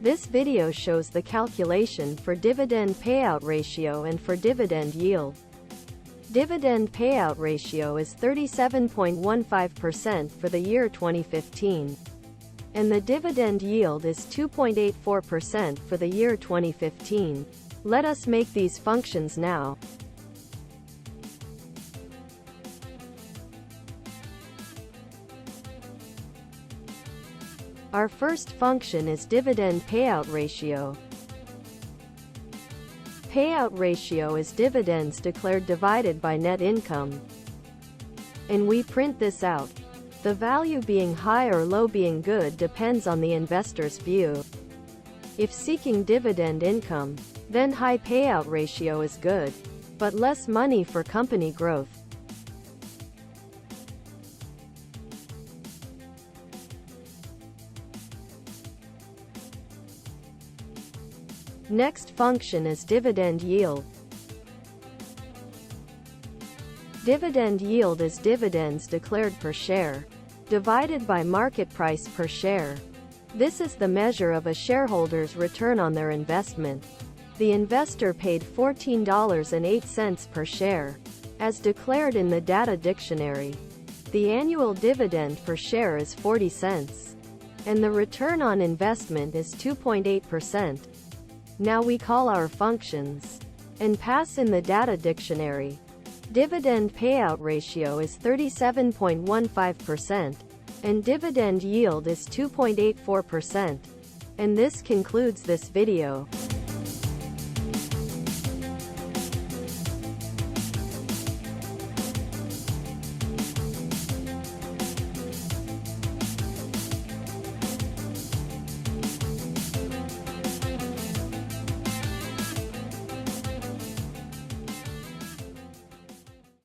This video shows the calculation for dividend payout ratio and for dividend yield. Dividend payout ratio is 37.15% for the year 2015. And the dividend yield is 2.84% for the year 2015. Let us make these functions now. Our first function is dividend payout ratio. Payout ratio is dividends declared divided by net income. And we print this out. The value being high or low being good depends on the investor's view. If seeking dividend income, then high payout ratio is good, but less money for company growth. Next function is dividend yield. Dividend yield is dividends declared per share, divided by market price per share. This is the measure of a shareholder's return on their investment. The investor paid $14.08 per share, as declared in the data dictionary. The annual dividend per share is 40 cents. And the return on investment is 2.8%. Now we call our functions and pass in the data dictionary. Dividend payout ratio is 37.15%, and dividend yield is 2.84%. And this concludes this video.